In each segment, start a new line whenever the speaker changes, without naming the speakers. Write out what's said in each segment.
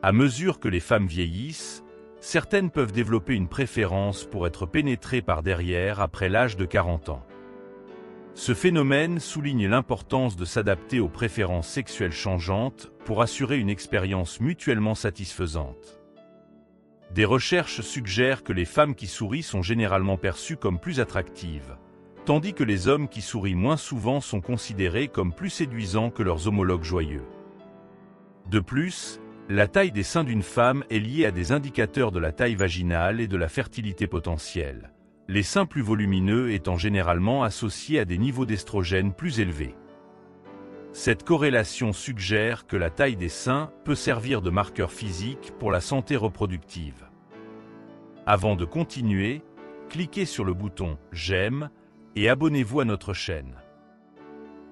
À mesure que les femmes vieillissent, certaines peuvent développer une préférence pour être pénétrées par derrière après l'âge de 40 ans. Ce phénomène souligne l'importance de s'adapter aux préférences sexuelles changeantes pour assurer une expérience mutuellement satisfaisante. Des recherches suggèrent que les femmes qui sourient sont généralement perçues comme plus attractives, tandis que les hommes qui sourient moins souvent sont considérés comme plus séduisants que leurs homologues joyeux. De plus, la taille des seins d'une femme est liée à des indicateurs de la taille vaginale et de la fertilité potentielle, les seins plus volumineux étant généralement associés à des niveaux d'estrogène plus élevés. Cette corrélation suggère que la taille des seins peut servir de marqueur physique pour la santé reproductive. Avant de continuer, cliquez sur le bouton « J'aime » et abonnez-vous à notre chaîne.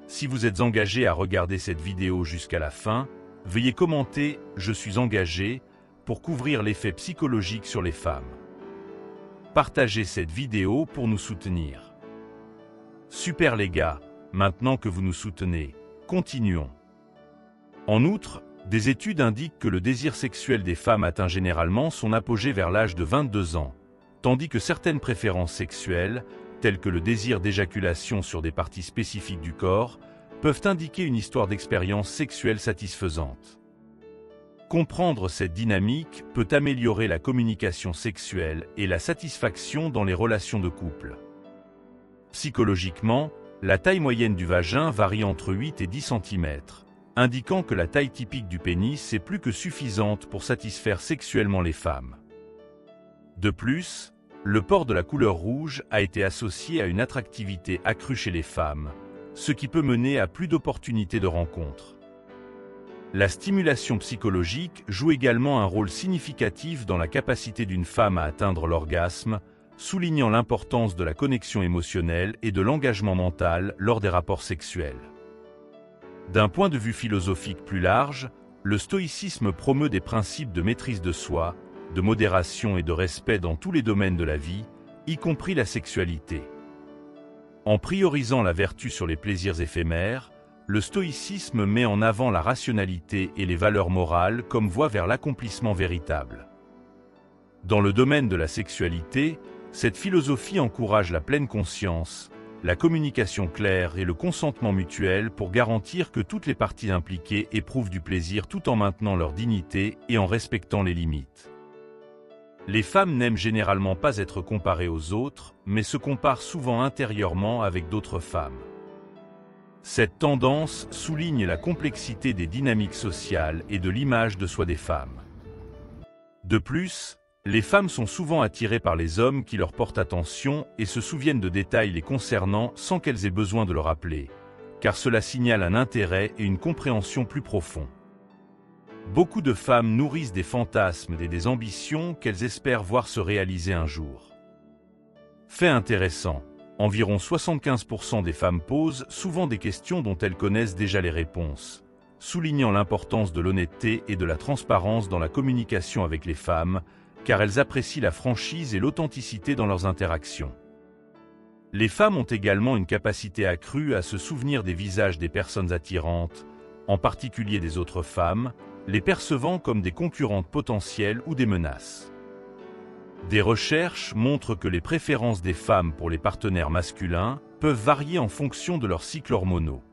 Si vous êtes engagé à regarder cette vidéo jusqu'à la fin, veuillez commenter « Je suis engagé » pour couvrir l'effet psychologique sur les femmes. Partagez cette vidéo pour nous soutenir. Super les gars, maintenant que vous nous soutenez, continuons. En outre, des études indiquent que le désir sexuel des femmes atteint généralement son apogée vers l'âge de 22 ans, tandis que certaines préférences sexuelles, telles que le désir d'éjaculation sur des parties spécifiques du corps, peuvent indiquer une histoire d'expérience sexuelle satisfaisante. Comprendre cette dynamique peut améliorer la communication sexuelle et la satisfaction dans les relations de couple. Psychologiquement, la taille moyenne du vagin varie entre 8 et 10 cm, indiquant que la taille typique du pénis est plus que suffisante pour satisfaire sexuellement les femmes. De plus, le port de la couleur rouge a été associé à une attractivité accrue chez les femmes, ce qui peut mener à plus d'opportunités de rencontres. La stimulation psychologique joue également un rôle significatif dans la capacité d'une femme à atteindre l'orgasme, soulignant l'importance de la connexion émotionnelle et de l'engagement mental lors des rapports sexuels. D'un point de vue philosophique plus large, le stoïcisme promeut des principes de maîtrise de soi, de modération et de respect dans tous les domaines de la vie, y compris la sexualité. En priorisant la vertu sur les plaisirs éphémères, le stoïcisme met en avant la rationalité et les valeurs morales comme voie vers l'accomplissement véritable. Dans le domaine de la sexualité, cette philosophie encourage la pleine conscience, la communication claire et le consentement mutuel pour garantir que toutes les parties impliquées éprouvent du plaisir tout en maintenant leur dignité et en respectant les limites. Les femmes n'aiment généralement pas être comparées aux autres, mais se comparent souvent intérieurement avec d'autres femmes. Cette tendance souligne la complexité des dynamiques sociales et de l'image de soi des femmes. De plus, les femmes sont souvent attirées par les hommes qui leur portent attention et se souviennent de détails les concernant sans qu'elles aient besoin de le rappeler, car cela signale un intérêt et une compréhension plus profonds. Beaucoup de femmes nourrissent des fantasmes et des ambitions qu'elles espèrent voir se réaliser un jour. Fait intéressant, environ 75% des femmes posent souvent des questions dont elles connaissent déjà les réponses, soulignant l'importance de l'honnêteté et de la transparence dans la communication avec les femmes, car elles apprécient la franchise et l'authenticité dans leurs interactions. Les femmes ont également une capacité accrue à se souvenir des visages des personnes attirantes, en particulier des autres femmes, les percevant comme des concurrentes potentielles ou des menaces. Des recherches montrent que les préférences des femmes pour les partenaires masculins peuvent varier en fonction de leurs cycles hormonaux.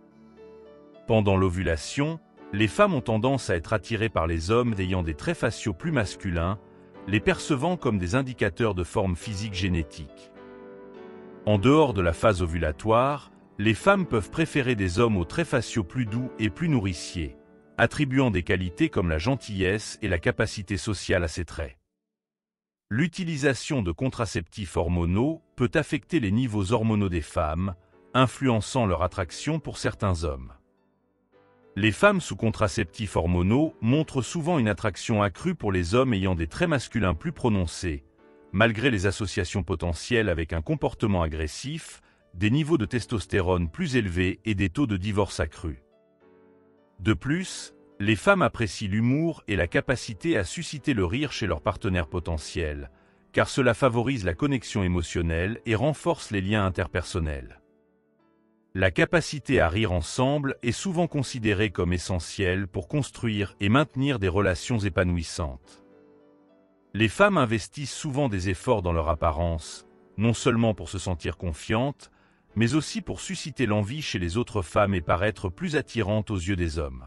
Pendant l'ovulation, les femmes ont tendance à être attirées par les hommes ayant des traits faciaux plus masculins, les percevant comme des indicateurs de forme physique génétique. En dehors de la phase ovulatoire, les femmes peuvent préférer des hommes aux traits faciaux plus doux et plus nourriciers, attribuant des qualités comme la gentillesse et la capacité sociale à ces traits. L'utilisation de contraceptifs hormonaux peut affecter les niveaux hormonaux des femmes, influençant leur attraction pour certains hommes. Les femmes sous contraceptifs hormonaux montrent souvent une attraction accrue pour les hommes ayant des traits masculins plus prononcés, malgré les associations potentielles avec un comportement agressif, des niveaux de testostérone plus élevés et des taux de divorce accrus. De plus, les femmes apprécient l'humour et la capacité à susciter le rire chez leurs partenaires potentiels, car cela favorise la connexion émotionnelle et renforce les liens interpersonnels. La capacité à rire ensemble est souvent considérée comme essentielle pour construire et maintenir des relations épanouissantes. Les femmes investissent souvent des efforts dans leur apparence, non seulement pour se sentir confiantes, mais aussi pour susciter l'envie chez les autres femmes et paraître plus attirantes aux yeux des hommes.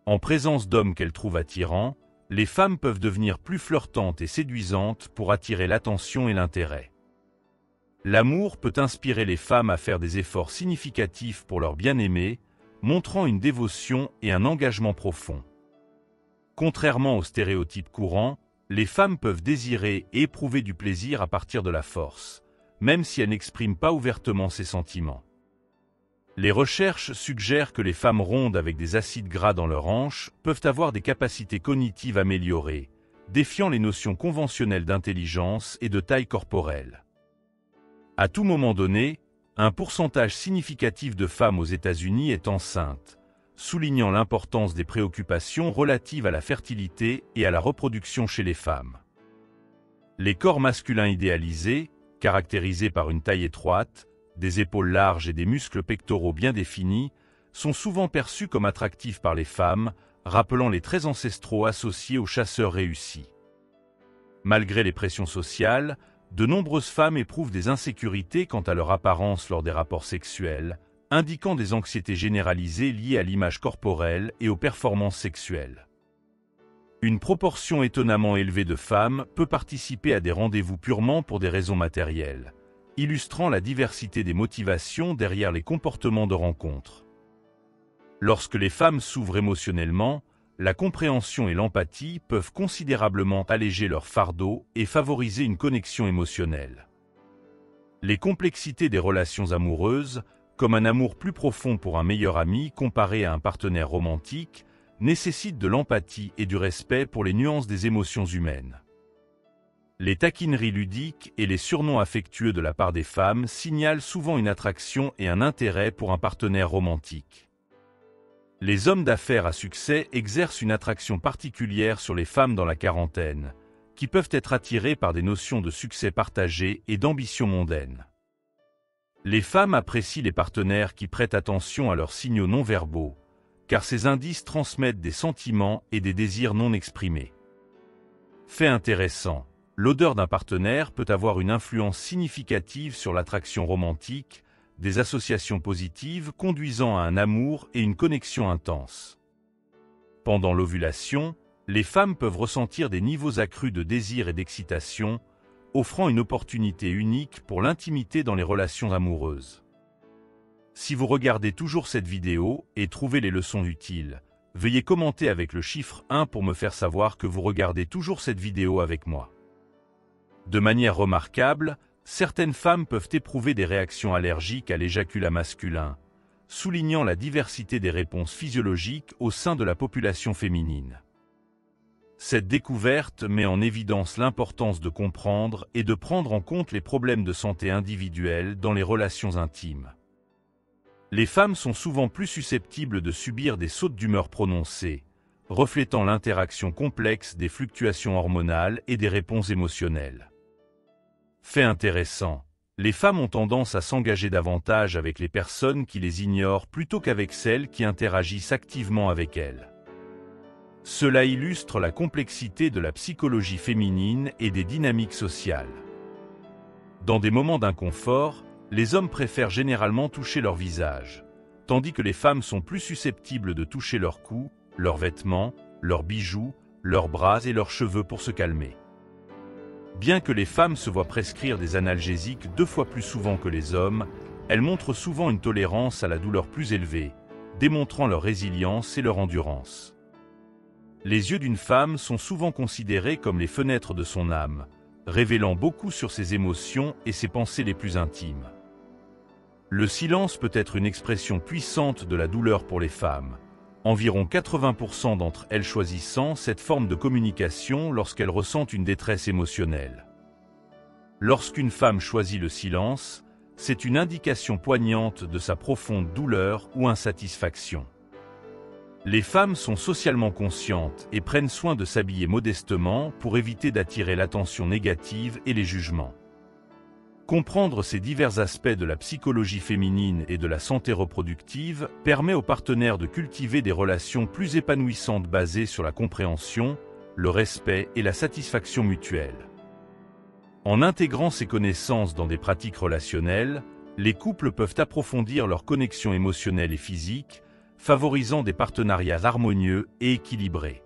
En présence d'hommes qu'elles trouvent attirants, les femmes peuvent devenir plus flirtantes et séduisantes pour attirer l'attention et l'intérêt. L'amour peut inspirer les femmes à faire des efforts significatifs pour leur bien-aimé, montrant une dévotion et un engagement profond. Contrairement aux stéréotypes courants, les femmes peuvent désirer et éprouver du plaisir à partir de la force, même si elles n'expriment pas ouvertement ces sentiments. Les recherches suggèrent que les femmes rondes avec des acides gras dans leurs hanches peuvent avoir des capacités cognitives améliorées, défiant les notions conventionnelles d'intelligence et de taille corporelle. À tout moment donné, un pourcentage significatif de femmes aux États-Unis est enceinte, soulignant l'importance des préoccupations relatives à la fertilité et à la reproduction chez les femmes. Les corps masculins idéalisés, caractérisés par une taille étroite, des épaules larges et des muscles pectoraux bien définis, sont souvent perçus comme attractifs par les femmes, rappelant les traits ancestraux associés aux chasseurs réussis. Malgré les pressions sociales, de nombreuses femmes éprouvent des insécurités quant à leur apparence lors des rapports sexuels, indiquant des anxiétés généralisées liées à l'image corporelle et aux performances sexuelles. Une proportion étonnamment élevée de femmes peut participer à des rendez-vous purement pour des raisons matérielles, illustrant la diversité des motivations derrière les comportements de rencontre. Lorsque les femmes s'ouvrent émotionnellement, la compréhension et l'empathie peuvent considérablement alléger leur fardeau et favoriser une connexion émotionnelle. Les complexités des relations amoureuses, comme un amour plus profond pour un meilleur ami comparé à un partenaire romantique, nécessitent de l'empathie et du respect pour les nuances des émotions humaines. Les taquineries ludiques et les surnoms affectueux de la part des femmes signalent souvent une attraction et un intérêt pour un partenaire romantique. Les hommes d'affaires à succès exercent une attraction particulière sur les femmes dans la quarantaine, qui peuvent être attirées par des notions de succès partagé et d'ambition mondaine. Les femmes apprécient les partenaires qui prêtent attention à leurs signaux non-verbaux, car ces indices transmettent des sentiments et des désirs non exprimés. Fait intéressant, l'odeur d'un partenaire peut avoir une influence significative sur l'attraction romantique, des associations positives conduisant à un amour et une connexion intense. Pendant l'ovulation, les femmes peuvent ressentir des niveaux accrus de désir et d'excitation, offrant une opportunité unique pour l'intimité dans les relations amoureuses. Si vous regardez toujours cette vidéo et trouvez les leçons utiles, veuillez commenter avec le chiffre 1 pour me faire savoir que vous regardez toujours cette vidéo avec moi. De manière remarquable, certaines femmes peuvent éprouver des réactions allergiques à l'éjaculat masculin, soulignant la diversité des réponses physiologiques au sein de la population féminine. Cette découverte met en évidence l'importance de comprendre et de prendre en compte les problèmes de santé individuelle dans les relations intimes. Les femmes sont souvent plus susceptibles de subir des sautes d'humeur prononcées, reflétant l'interaction complexe des fluctuations hormonales et des réponses émotionnelles. Fait intéressant, les femmes ont tendance à s'engager davantage avec les personnes qui les ignorent plutôt qu'avec celles qui interagissent activement avec elles. Cela illustre la complexité de la psychologie féminine et des dynamiques sociales. Dans des moments d'inconfort, les hommes préfèrent généralement toucher leur visage, tandis que les femmes sont plus susceptibles de toucher leur cou, leurs vêtements, leurs bijoux, leurs bras et leurs cheveux pour se calmer. Bien que les femmes se voient prescrire des analgésiques 2 fois plus souvent que les hommes, elles montrent souvent une tolérance à la douleur plus élevée, démontrant leur résilience et leur endurance. Les yeux d'une femme sont souvent considérés comme les fenêtres de son âme, révélant beaucoup sur ses émotions et ses pensées les plus intimes. Le silence peut être une expression puissante de la douleur pour les femmes, environ 80% d'entre elles choisissant cette forme de communication lorsqu'elles ressentent une détresse émotionnelle. Lorsqu'une femme choisit le silence, c'est une indication poignante de sa profonde douleur ou insatisfaction. Les femmes sont socialement conscientes et prennent soin de s'habiller modestement pour éviter d'attirer l'attention négative et les jugements. Comprendre ces divers aspects de la psychologie féminine et de la santé reproductive permet aux partenaires de cultiver des relations plus épanouissantes basées sur la compréhension, le respect et la satisfaction mutuelle. En intégrant ces connaissances dans des pratiques relationnelles, les couples peuvent approfondir leur connexion émotionnelle et physique, favorisant des partenariats harmonieux et équilibrés.